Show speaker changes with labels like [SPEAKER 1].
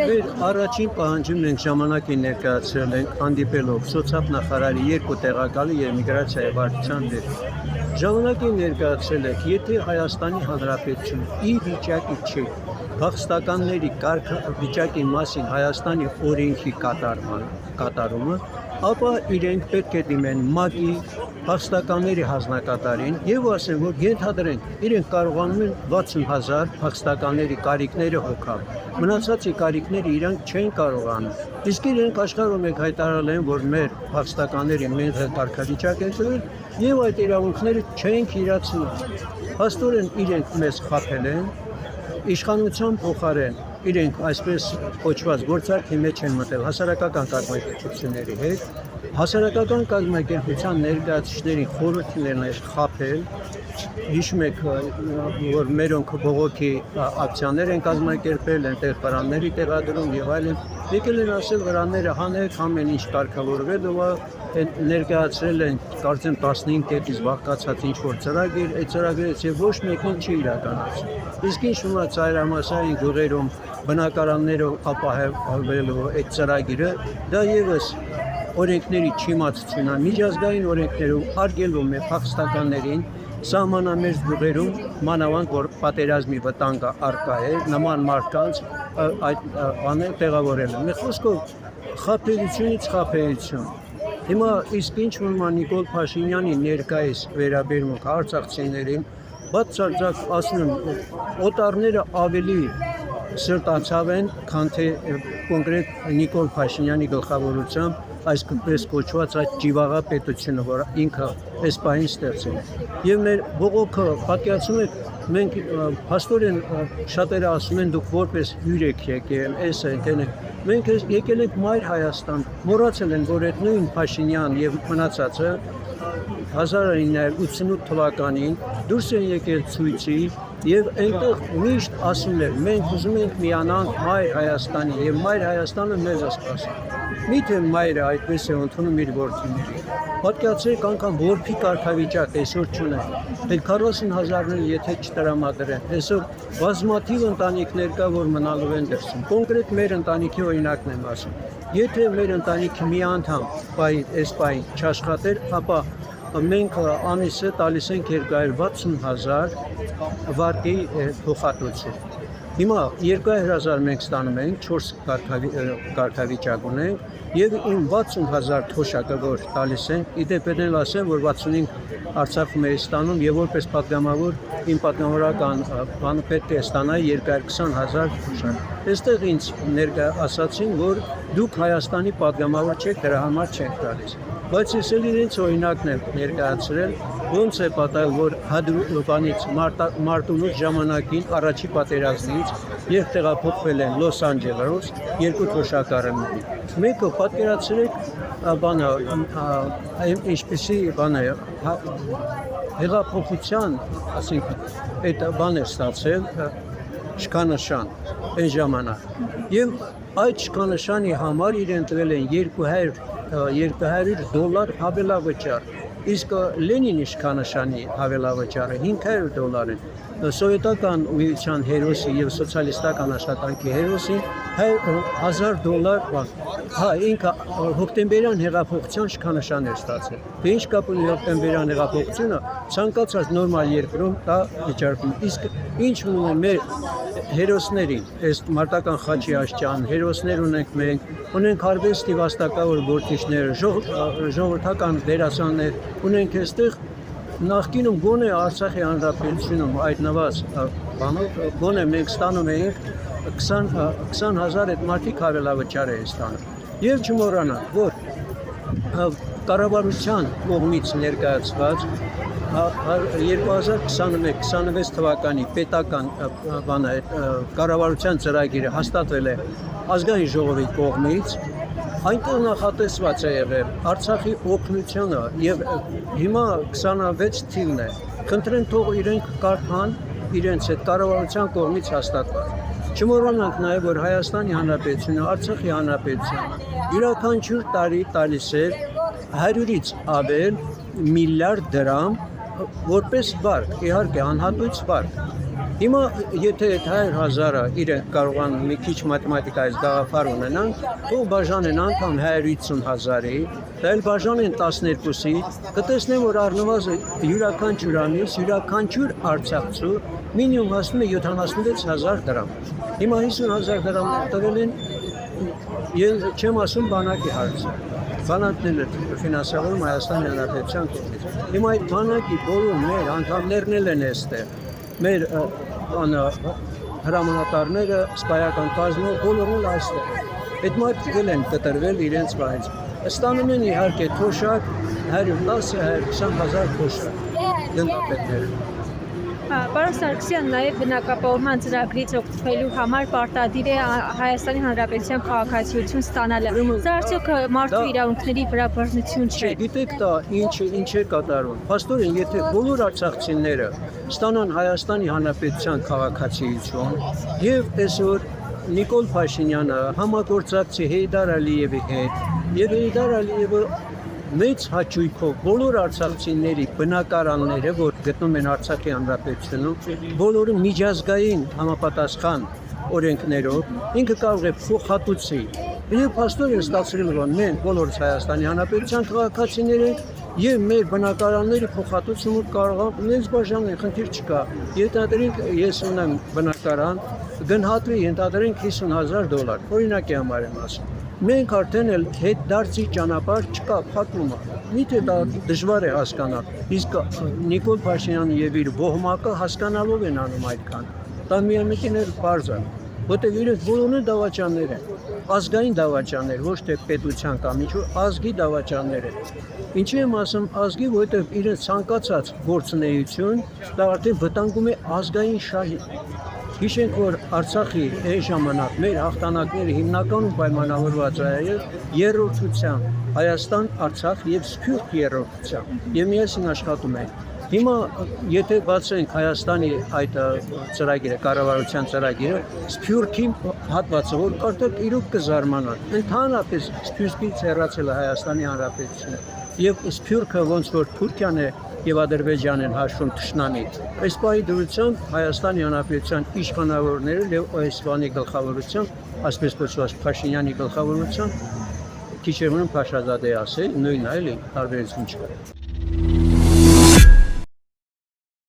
[SPEAKER 1] Մեր առաջին պահանջում մենք ժամանակին ներկայացրել ենք հանդիպելով սոցիալ-նախարարի երկու տեղակալի եւ միգրացիայի վարչության դեր։ Ժամանակին ներկայացրել ենք, եթե Հայաստանի Հանրապետությունը ի վիճակի չի փախստականների վիճակի մասին Հայաստանի օրենքի կատարումը, ապա իրենք պետք է դիմեն ՄԱԿ-ի փախստականների հանձնակատարին եւ ասեն, որ ենթադրենք իրենք կարողանում են 60,000 փախստականների կարիքները հոգալ։ Մնացածի կարիքները իրանք չեն կարողանում։ Իսկ իրենք աշխարհում եք հայտարարել են, որ մեր փախստականների մենք կարգավիճակ են ծրել եւ այդ իրավունքները չենք իրացնում։ Հաստորեն իրենք մեզ խաբել են, իշխանության փոխարեն իրենք այսպես կոչված գործարքի մեջ են մտել հասարակական կազմակերպությունների հետ, հասարակական կազմակերպության ներկայացուցիչների խորհուրդներն են խաբել, հիշում եք, որ մերոնք բողոքի ակցիաներ են կազմակերպել, այնտեղ վրանների տեղադրում եւ այլն, եկել են ասել վրանները հանեք, ամեն ինչ կարգավորվել ու ներկայացրել են կարծեմ 15 կետից բաղկացած ինչ-որ ծրագիր, այդ ծրագրերից եւ ոչ մեկին չի իրականացել։ Իսկ ինչ ումա ծայրամասային գյուղերում բնակարաններով ապահովելու այդ ծրագիրը դա եւս օրենքների չիմացություն է, միջազգային օրենքներով արգելվում է փախստականներին սահմանամերձ գյուղերում մանավանդ որ պատերազմի վտանգը առկա է նման մարդկանց այդ բաներ տեղավորել են։ Մի խոսքով խաբելությունից խաբելություն։ Հիմա իսկ ինչ որ Նիկոլ Փաշինյանի ներկայիս վերաբերմունք արցախցիներին բացարձակ ասում եմ օտարները ավելի սրտացավ են, քան թե կոնկրետ Նիկոլ Փաշինյանի գլխավորությամբ այսպես կոչված այդ ջիվաղա պետությունը, որ ինքը այս պահին ստեղծել է։ Եվ մեր բողոքը պատկերացնում եք, մենք փաստորեն շատերը ասում են դուք որպես հյուր եք եկել, այս եք, այն եք։ Մենք եկել ենք Մայր Հայաստան, մոռացել են, որ այդ նույն Փաշինյան եւ մնացածը 1988 թվականին դուրս են եկել ցույցի եւ այնտեղ միշտ ասում են մենք ուզում ենք միանանք Մայր Հայաստանի եւ Մայր Հայաստանը մեզ է սպասում։ Միթե Մայրը այդպես է ընդունում իր որդիներին։ Պատկերացրեք անգամ որփի կարգավիճակ այսօր չունեն։ Այդ 40,000-ները եթե չտրամադրեն, այսօր բազմաթիվ ընտանիքներ կա, որ մնալու են դրսում։ Կոնկրետ մեր ընտանիքի օրինակն եմ ասում։ Եթե մեր ընտանիքի մի անդամ այս պահին չաշխատեր, ապա մենք ամիսը տալիս ենք 260,000 վարկի փոխհատուցում։ Հիմա 200,000 մենք ստանում ենք, 4 կարգավիճակ ունենք եւ իմ 60,000 թոշակը որ տալիս են, իդեպ էլ ասեմ, որ 65 Արցախում է ստանում եւ որպես պատգամավոր իմ պատգամավորական բանը պետք է ստանայի 220,000 թոշակ։ Այստեղ ինձ ներկա ասացին, որ դուք Հայաստանի պատգամավոր չեք, դրա համար չեք տալիս։ Բայց ես էլ իրենց օրինակն եմ ներկայացրել, ոնց է պատահել, որ Հադրությանից Մարտունուց ժամանակին առաջի պատերազմից երբ տեղափոխվել են Լոս Անջելես երկու թոշակառուների։ Մեկը պատկերացրեք բանը ինչպեսի բան է հեղափոխության, ասենք այդ բան է ստացել շքանշան այն ժամանակ։ Եվ այդ շքանշանի համար իրեն տվել են $200 հավելավճար, իսկ Լենինի շքանշանի հավելավճարը $500 են։ Սովետական միության հերոսի եւ սոցիալիստական աշխատանքի հերոսին $1,000 բան։ Հա, ինքը հոկտեմբերյան հեղափոխության շքանշան էր ստացել։ Դե ինչ կապ ունի հոկտեմբերյան հեղափոխությունը ցանկացած նորմալ երկրում դա վիճարկում։ Իսկ ինչ ունեն մեր հերոսներին, այս մարտական Խաչի Աշճան, հերոսներ ունենք մենք, ունենք արվեստի վաստակավոր գործիչներ, ժողովրդական դերասաններ, ունենք այստեղ նախկինում գոնե Արցախի հանրապետությունում հայտնված բանով գոնե մենք ստանում էինք 20,000 այդ մարդիկ հավելավճար էին ստանում։ Եվ չմոռանանք, որ կառավարության կողմից ներկայացված 2021-26 թվականի պետական բանը կառավարության ծրագիրը հաստատվել է ազգային ժողովի կողմից, այնտեղ նախատեսված է եղել Արցախի օգնությունը եւ հիմա 26 թիվն է։ Խնդրեմ թող իրենք կարդան իրենց այդ կառավարության կողմից հաստատված։ Չմոռանանք նաեւ որ Հայաստանի Հանրապետությունը, Արցախի Հանրապետությունը յուրաքանչյուր տարի տալիս է 100-ից ավել միլիարդ դրամ որպես վարկ, իհարկե անհատույց վարկ։ Հիմա եթե 100,000-ը իրենք կարող են մի քիչ մաթեմատիկայից գաղափար ունենան, ու բաժանեն անգամ 150,000-ի, դա էլ բաժանեն 12-ի, կտեսնեն, որ առնվազն յուրաքանչյուր ամիս, յուրաքանչյուր արցախցու մինիմում հասնում է 76,000 դրամ։ Հիմա 50,000 դրամ տվել են, ես չեմ ասում բանակի հարցը։ Բանակն էլ ֆինանսավորում Հայաստանի Հանրապետության կողմից։ Հիմա այդ բանակի բոլոր մեր անդամներն են այստեղ։ Մեր հրամանատարները, սպայական կազմը, բոլորն այստեղ։ Այդ մարդիկ են կտրվել իրենց վայից։ Ստանում են իհարկե թոշակ 110-120,000 թոշակ գնդապետները։
[SPEAKER 2] Պարոն Սարգսյան, նաև բնակապահովման ծրագրից օգտվելու համար պարտադիր է Հայաստանի Հանրապետության քաղաքացիություն ստանալը։ Սա արդյոք մարդու իրավունքների վրա բռնություն չէ։
[SPEAKER 1] Գիտեք դա ինչ է կատարվում։ Փաստորեն, եթե բոլոր արցախցիները ստանան Հայաստանի Հանրապետության քաղաքացիություն եւ այսօր Նիկոլ Փաշինյանը համագործակցի Հեյդար Ալիևի հետ եւ Հեյդար Ալիևը մեծ հաճույքով բոլոր արցախցիների բնակարանները, որ գտնում են Արցախի Հանրապետությունում, բոլորը միջազգային համապատասխան օրենքներով ինքը կարող է փոխհատուցի։ Եվ փաստորեն ստացվել է, որ մենք բոլորս Հայաստանի Հանրապետության քաղաքացիներ ենք եւ մեր բնակարանների փոխհատուցումը կարող է մեծ բաժանել, խնդիր չկա։ Ենթադրենք ես ունեմ բնակարան, գնահատվի ենթադրենք $50,000, օրինակի համար եմ ասում։ Մենք արդեն էլ հետ դարձի ճանապարհ չկա, փակվում է։ Միթե դա դժվար է հասկանալ։ Իսկ Նիկոլ Փաշինյանը եւ իր ոհմակը հասկանալով են անում այդքան։ Դա միամեկին էլ բարձ է, որտեղ իրենք բոլորն դավաճաններ են, ազգային դավաճաններ, ոչ թե պետության կամ ինչ-որ ազգի դավաճաններ են։ Ինչի եմ ասում ազգի, որտեղ իրենց ցանկացած գործունեություն դա արդեն վտանգում է ազգային շահին։ Հիշենք, որ Արցախի այն ժամանակ մեր հաղթանակները հիմնականում պայմանավորված է երրորդությամբ, Հայաստան, Արցախ եւ Սփյուռք երրորդությամբ, եւ միասին աշխատում են։ Հիմա եթե բացենք Հայաստանի այդ ծրագիրը, կառավարության ծրագիրը, Սփյուռքի հատվածը, որ կարծեք իրոք կզարմանան, ընդհանրապես Սփյուռքից հեռացել է Հայաստանի Հանրապետությունը, եւ Սփյուռքը ոնց որ Թուրքիան է եւ Ադրբեջանն են հաշվում թշնամի։ Այս պահի դրությամբ Հայաստանի Հանրապետության իշխանավորները եւ ՕՍՎ-ի գլխավորությամբ, այսպես կոչված Փաշինյանի գլխավորությամբ, քիչ է մնում Փաշազադե ասել, նույնն է, տարբերություն չկա։